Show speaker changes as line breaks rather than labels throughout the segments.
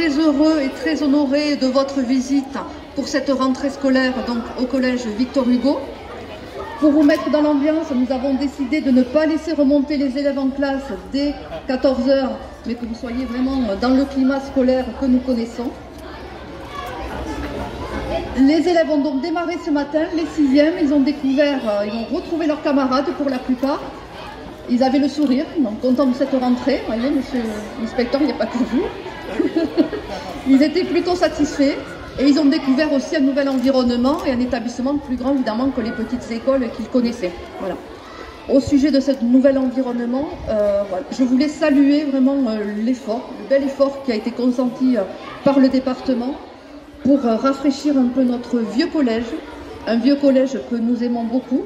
très heureux et très honorés de votre visite pour cette rentrée scolaire donc, au collège Victor Hugo. Pour vous mettre dans l'ambiance, nous avons décidé de ne pas laisser remonter les élèves en classe dès 14 h, mais que vous soyez vraiment dans le climat scolaire que nous connaissons. Les élèves ont donc démarré ce matin, les 6e, ils ont retrouvé leurs camarades pour la plupart. Ils avaient le sourire, donc contents de cette rentrée. Vous voyez, monsieur l'inspecteur, il n'y a pas que vous. Ils étaient plutôt satisfaits et ils ont découvert aussi un nouvel environnement et un établissement plus grand évidemment que les petites écoles qu'ils connaissaient. Voilà. Au sujet de ce nouvel environnement, voilà, je voulais saluer vraiment l'effort, le bel effort qui a été consenti par le département pour rafraîchir un peu notre vieux collège, un vieux collège que nous aimons beaucoup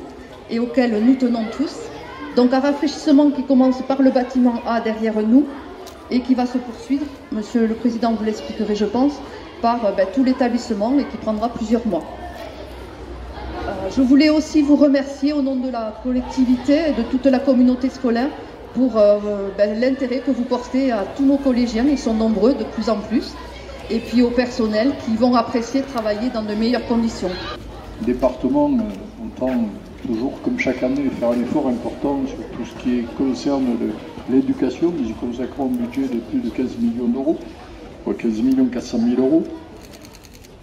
et auquel nous tenons tous. Donc un rafraîchissement qui commence par le bâtiment A derrière nous et qui va se poursuivre, monsieur le président vous l'expliquerait je pense, par tout l'établissement et qui prendra plusieurs mois. Je voulais aussi vous remercier au nom de la collectivité et de toute la communauté scolaire pour l'intérêt que vous portez à tous nos collégiens, ils sont nombreux de plus en plus, et puis au personnel qui vont apprécier de travailler dans de meilleures conditions.
Le département entend toujours, comme chaque année, faire un effort important sur tout ce qui concerne l'éducation. Nous y consacrons un budget de plus de 15 millions d'euros, 15 400 000 euros.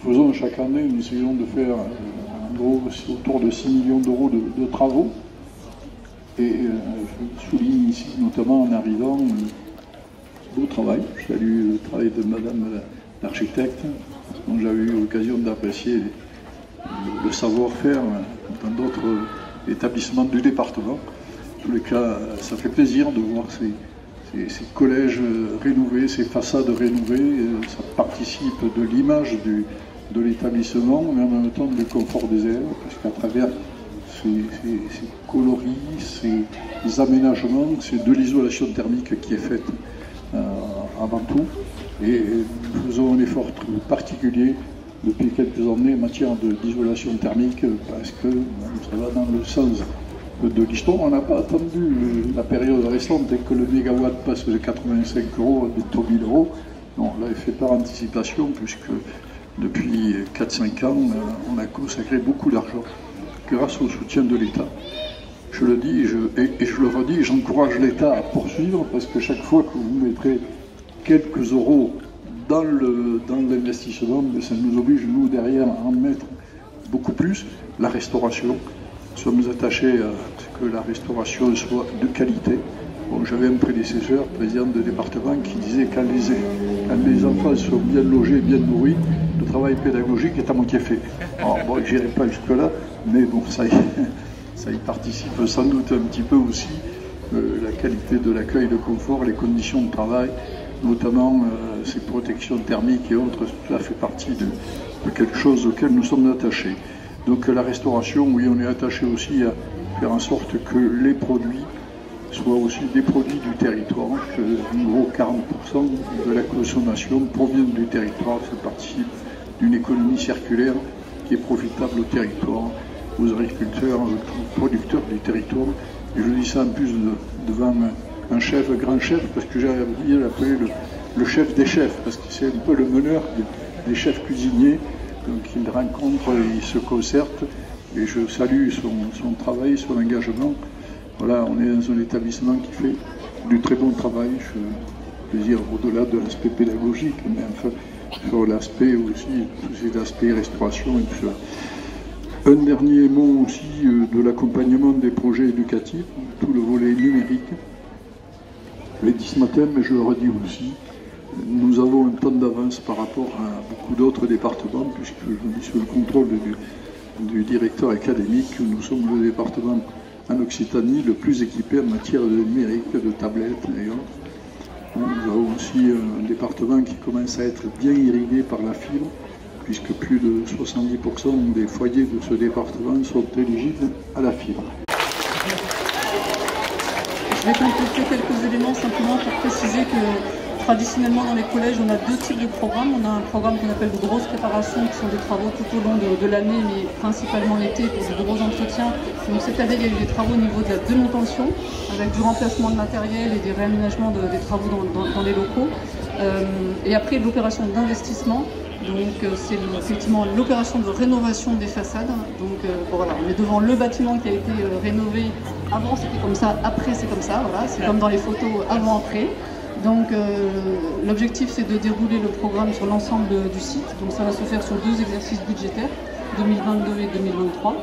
Faisons chaque année, nous essayons de faire en gros autour de 6 millions d'euros de travaux. Et je souligne ici, notamment en arrivant, beau travail. Je salue le travail de madame l'architecte, dont j'avais eu l'occasion d'apprécier le savoir-faire dans d'autres établissements du département. En tous les cas, ça fait plaisir de voir ces collèges rénovés, ces façades rénovées. Ça participe de l'image de l'établissement, mais en même temps du confort des élèves, parce qu'à travers ces coloris, ces aménagements, c'est de l'isolation thermique qui est faite avant tout. Et nous faisons un effort particulier depuis quelques années en matière d'isolation thermique, parce que ça va dans le sens de l'histoire. On n'a pas attendu la période récente dès que le mégawatt passe de 85 € à bientôt 1000 €. Non, là, il fait par anticipation, puisque depuis 4-5 ans, on a consacré beaucoup d'argent grâce au soutien de l'État. Je le dis et je le redis, j'encourage l'État à poursuivre, parce que chaque fois que vous mettrez quelques euros dans l'investissement, ça nous oblige, nous, derrière, à en mettre beaucoup plus. La restauration, nous sommes attachés à ce que la restauration soit de qualité. Bon, j'avais un prédécesseur, président de département, qui disait quand les enfants sont bien logés, bien nourris, le travail pédagogique est à moitié fait. Alors, bon, je n'irai pas jusque-là, mais bon, ça y participe sans doute un petit peu aussi, la qualité de l'accueil, le confort, les conditions de travail, notamment ces protections thermiques et autres, cela fait partie de quelque chose auquel nous sommes attachés. Donc la restauration, oui, on est attaché aussi à faire en sorte que les produits soient aussi des produits du territoire, que en gros 40% de la consommation proviennent du territoire, ça participe d'une économie circulaire qui est profitable au territoire, aux agriculteurs, aux producteurs du territoire. Et je dis ça en plus devant un chef, un grand chef, parce que j'ai envie de l'appeler le chef des chefs, parce que c'est un peu le meneur des chefs cuisiniers. Donc il rencontre, il se concerte, et je salue son travail, son engagement. Voilà, on est dans un établissement qui fait du très bon travail, je veux dire, au-delà de l'aspect pédagogique, mais enfin, sur l'aspect aussi, tous ces aspects restauration et tout ça. Un dernier mot aussi de l'accompagnement des projets éducatifs, tout le volet numérique. Je l'ai dit ce matin, mais je le redis aussi, nous avons un temps d'avance par rapport à beaucoup d'autres départements, puisque je dis sous le contrôle du directeur académique, nous sommes le département en Occitanie le plus équipé en matière de numérique, de tablettes et autres. Nous avons aussi un département qui commence à être bien irrigué par la fibre, puisque plus de 70% des foyers de ce département sont éligibles à la fibre.
Je vais compléter quelques éléments simplement pour préciser que traditionnellement dans les collèges on a deux types de programmes. On a un programme qu'on appelle de grosses préparations qui sont des travaux tout au long de l'année, mais principalement l'été pour de gros entretiens. Donc cette année il y a eu des travaux au niveau de la démontation avec du remplacement de matériel et des réaménagements des travaux dans les locaux. Et après l'opération d'investissement, donc c'est effectivement l'opération de rénovation des façades. Donc bon, voilà, on est devant le bâtiment qui a été rénové. Avant c'était comme ça, après c'est comme ça. Voilà, c'est comme dans les photos avant-après. Donc l'objectif c'est de dérouler le programme sur l'ensemble du site. Donc ça va se faire sur 2 exercices budgétaires, 2022 et 2023.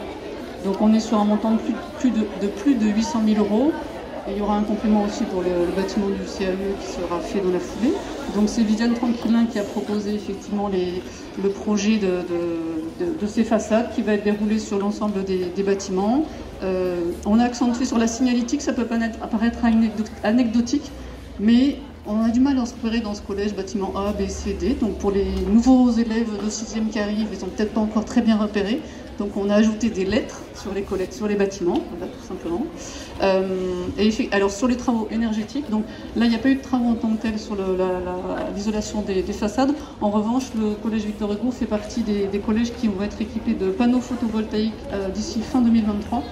Donc on est sur un montant de plus de 800 000 €. Et il y aura un complément aussi pour le bâtiment du CAE qui sera fait dans la foulée. Donc c'est Viviane Tranquillin qui a proposé effectivement le projet de ces façades qui va être déroulé sur l'ensemble des bâtiments. On a accentué sur la signalétique, ça peut apparaître anecdotique, mais on a du mal à se repérer dans ce collège, bâtiment A, B, C, D. Donc pour les nouveaux élèves de 6e qui arrivent, ils sont peut-être pas encore très bien repérés. Donc on a ajouté des lettres sur les bâtiments, voilà, tout simplement. Alors sur les travaux énergétiques, donc là il n'y a pas eu de travaux en tant que tel sur l'isolation des façades. En revanche, le collège Victor Hugo fait partie des collèges qui vont être équipés de panneaux photovoltaïques d'ici fin 2023,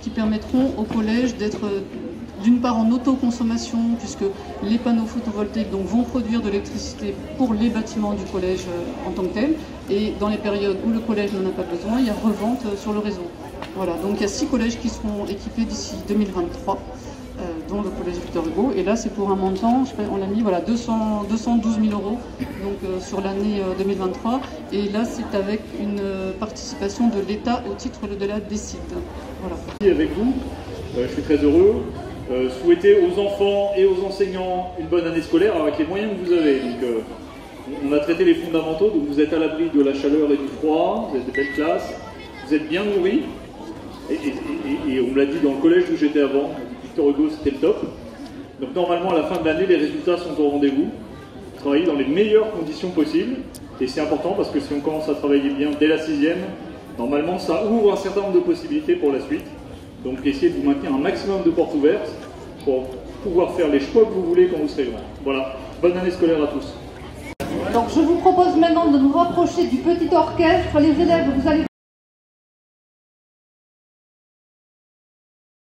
qui permettront au collège d'être d'une part en autoconsommation, puisque les panneaux photovoltaïques donc, vont produire de l'électricité pour les bâtiments du collège en tant que tel, et dans les périodes où le collège n'en a pas besoin, il y a revente sur le réseau. Voilà, donc il y a 6 collèges qui seront équipés d'ici 2023, dont le collège Victor Hugo, et là c'est pour un montant, on l'a mis, voilà, 212 000 € donc, sur l'année 2023, et là c'est avec une participation de l'État au titre de la DSID. Voilà.
Avec vous, je suis très heureux. Souhaiter aux enfants et aux enseignants une bonne année scolaire avec les moyens que vous avez. Donc, on a traité les fondamentaux, donc vous êtes à l'abri de la chaleur et du froid, vous êtes de belles classes, vous êtes bien nourris, et on me l'a dit dans le collège où j'étais avant, Victor Hugo c'était le top. Donc normalement à la fin de l'année les résultats sont au rendez-vous, travailler dans les meilleures conditions possibles, et c'est important parce que si on commence à travailler bien dès la 6e, normalement ça ouvre un certain nombre de possibilités pour la suite. Donc essayez de vous maintenir un maximum de portes ouvertes pour pouvoir faire les choix que vous voulez quand vous serez grand. Voilà, bonne année scolaire à tous.
Donc je vous propose maintenant de nous rapprocher du petit orchestre. Les élèves, vous allez